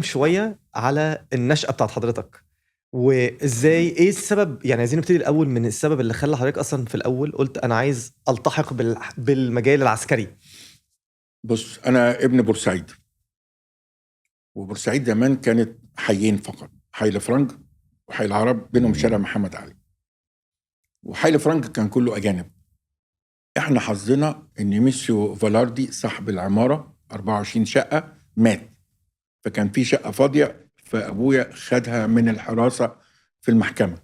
شوية على النشأة بتاعت حضرتك، وإزاي إيه السبب، يعني عايزين نبتدي الأول من السبب اللي خلّى حضرتك أصلًا في الأول قُلت أنا عايز ألتحق بالمجال العسكري؟ بُص، أنا ابن بورسعيد، وبورسعيد زمان كانت حيين فقط، حي الفرنج وحي العرب بينهم شارع محمد علي، وحي الفرنج كان كله أجانب. إحنا حظنا إن ميسيو فالاردي صاحب العمارة 24 شقة مات، فكان في شقة فاضية فأبويا خدها من الحراسة في المحكمة.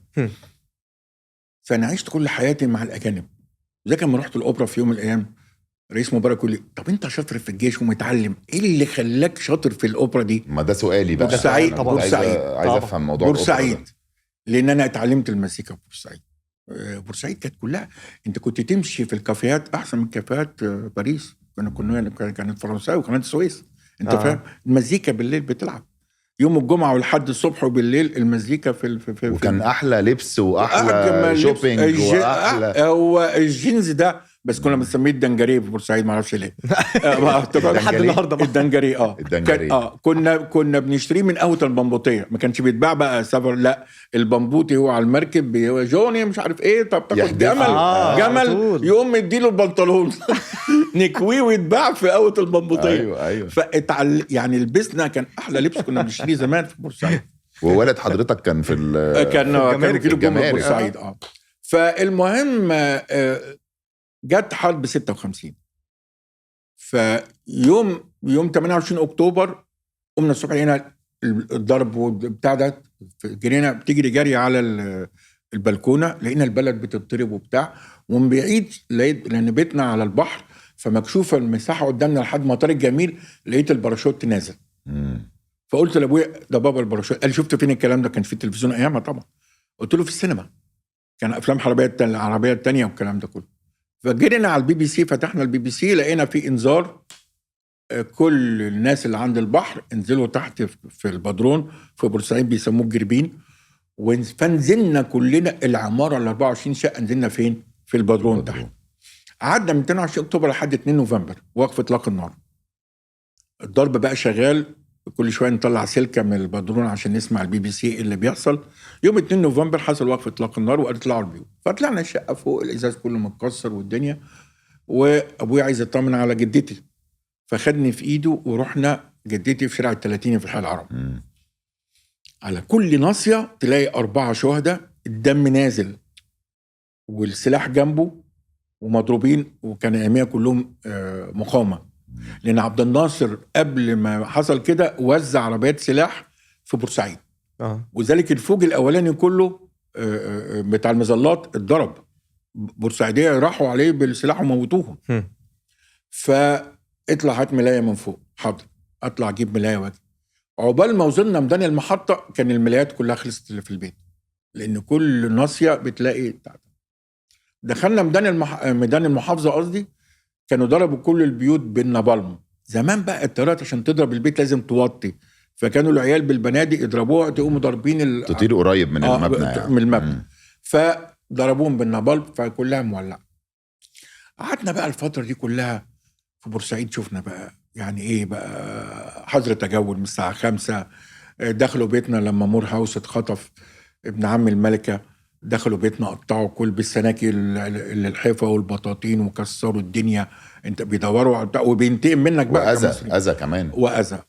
فأنا عِشت كل حياتي مع الأجانب، لذلك لمّا رُحت الأوبرا في يوم من الأيام رئيس مبارك يقول لي: "طب أنت شاطر في الجيش ومتعلم، إيه اللي خلّاك شاطر في الأوبرا دي؟" ما ده سؤالي بقى. بورسعيد أنا كنت عايز افهم موضوع الأوبرا بورسعيد ده. لان انا اتعلمت المزيكا في بورسعيد. بورسعيد كانت كلها، انت كنت تمشي في الكافيهات احسن من كافيهات باريس. كانت فرنساوي وقناه السويس. انت فاهم المزيكا بالليل بتلعب يوم الجمعه والحد الصبح وبالليل المزيكا في وكان احلى لبس واحلى أجمل لبس. شوبينج واحلى هو الجينز ده بس كنا بنسميه الدنجري في بورسعيد، ما اعرفش ليه. لحد النهارده الدنجري الدنجري. كنا بنشتريه من قهوه البمبوطيه، ما كانش بيتباع بقى سفر، لا البمبوطي هو على المركب جوني مش عارف ايه، طب تاخد جمل يقوم يديله البنطلون نكويه ويتباع في قهوه البمبوطيه. ايوه يعني لبسنا كان احلى لبس كنا بنشتريه زمان في بورسعيد. وولد حضرتك كان في كان في الجمارك بورسعيد. فالمهم جت حرب 56، فيوم 28 اكتوبر قمنا الصبح لقينا الضرب وبتاع ده، جرينا بتجري جري على البلكونه، لقينا البلد بتضرب وبتاع، ومن بعيد لقيت لان بيتنا على البحر فمكشوفه المساحه قدامنا لحد مطار الجميل، لقيت الباراشوت نازل. فقلت لابويا ده بابا الباراشوت. قال شفت فين الكلام ده؟ كان في التلفزيون ايامها طبعا. قلت له في السينما، كان افلام العربيه الثانيه والكلام ده كله. فجرينا على البي بي سي، فتحنا البي بي سي لقينا في انذار كل الناس اللي عند البحر انزلوا تحت في البدرون في بورسعيد بيسموه الجربين. فنزلنا كلنا العماره ال 24 شقه، نزلنا فين؟ في البدرون تحت. قعدنا من 22 اكتوبر لحد 2 نوفمبر وقف اطلاق النار. الضرب بقى شغال، كل شويه نطلع سلكه من البدرون عشان نسمع البي بي سي اللي بيحصل. يوم 2 نوفمبر حصل وقف اطلاق النار وقالوا اطلعوا البيوت، فطلعنا الشقه فوق، الازاز كله متكسر والدنيا، وابويا عايز يطمن على جدتي فخدني في ايده ورحنا جدتي في شارع ال30 في الحي العرب. على كل ناصيه تلاقي 4 شهداء، الدم نازل والسلاح جنبه ومضروبين، وكان اياميها كلهم مقاومه، لان عبد الناصر قبل ما حصل كده وزع عربيات سلاح في بورسعيد. وذلك الفوج الاولاني كله بتاع المظلات اتضرب، بورسعيديه راحوا عليه بالسلاح وموتوهم. فاطلع هات ملايه من فوق. حاضر، اطلع اجيب ملايه واجي. عقبال ما وصلنا ميدان المحطه كان الملايات كلها خلصت اللي في البيت، لان كل ناصيه بتلاقي. دخلنا ميدان المحافظه قصدي، كانوا ضربوا كل البيوت بالنابالم. زمان بقى الطيارات عشان تضرب البيت لازم توطي، فكانوا العيال بالبنادق يضربوها تقوموا ضاربين تطير قريب من المبنى يعني. من المبنى. فضربوهم بالنابالم فكلها مولعه. قعدنا بقى الفتره دي كلها في بورسعيد، شفنا بقى يعني ايه بقى حظر تجول من الساعه 5. دخلوا بيتنا لما مور هاوس اتخطف ابن عم الملكه، دخلوا بيتنا قطعوا كل بالسناكي الحيفه والبطاطين وكسروا الدنيا. انت بيدوروا وبينتقم منك بقى واذى كمان واذى.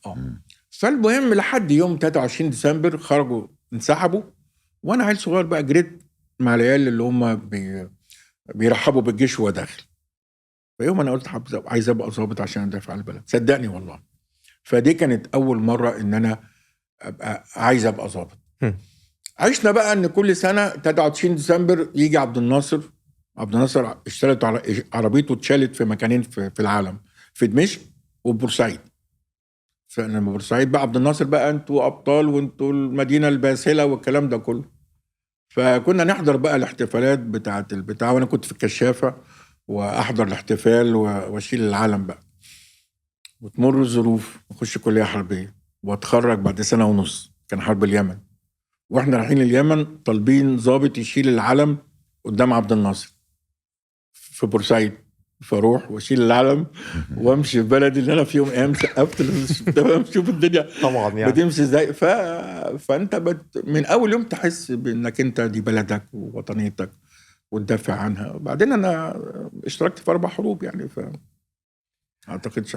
فالمهم لحد يوم 23 ديسمبر خرجوا انسحبوا، وانا عيل صغير بقى جريت مع العيال اللي هم بيرحبوا بالجيش وهو داخل. فيوم انا قلت عايز ابقى ضابط عشان ادافع عن البلد، صدقني والله. فدي كانت اول مره ان انا ابقى عايز ابقى ضابط. عشنا بقى ان كل سنه 23 ديسمبر يجي عبد الناصر اشترت عربيته اتشالت في مكانين في العالم، في دمشق وبورسعيد. فلما بورسعيد بقى عبد الناصر بقى انتوا ابطال وانتوا المدينه الباسله والكلام ده كله. فكنا نحضر بقى الاحتفالات بتاعه البتاع، وانا كنت في الكشافه واحضر الاحتفال واشيل العلم بقى. وتمر الظروف واخش كليه حربيه واتخرج بعد 1.5 سنة، كان حرب اليمن، واحنا رايحين اليمن طالبين ضابط يشيل العلم قدام عبد الناصر في بورسعيد. فاروح واشيل العلم وامشي في بلدي اللي انا في يوم ايام سقفت شوف الدنيا طبعا يعني بتمشي ازاي. فانت من اول يوم تحس بانك انت دي بلدك ووطنيتك وتدافع عنها. وبعدين انا اشتركت في 4 حروب يعني، اعتقدش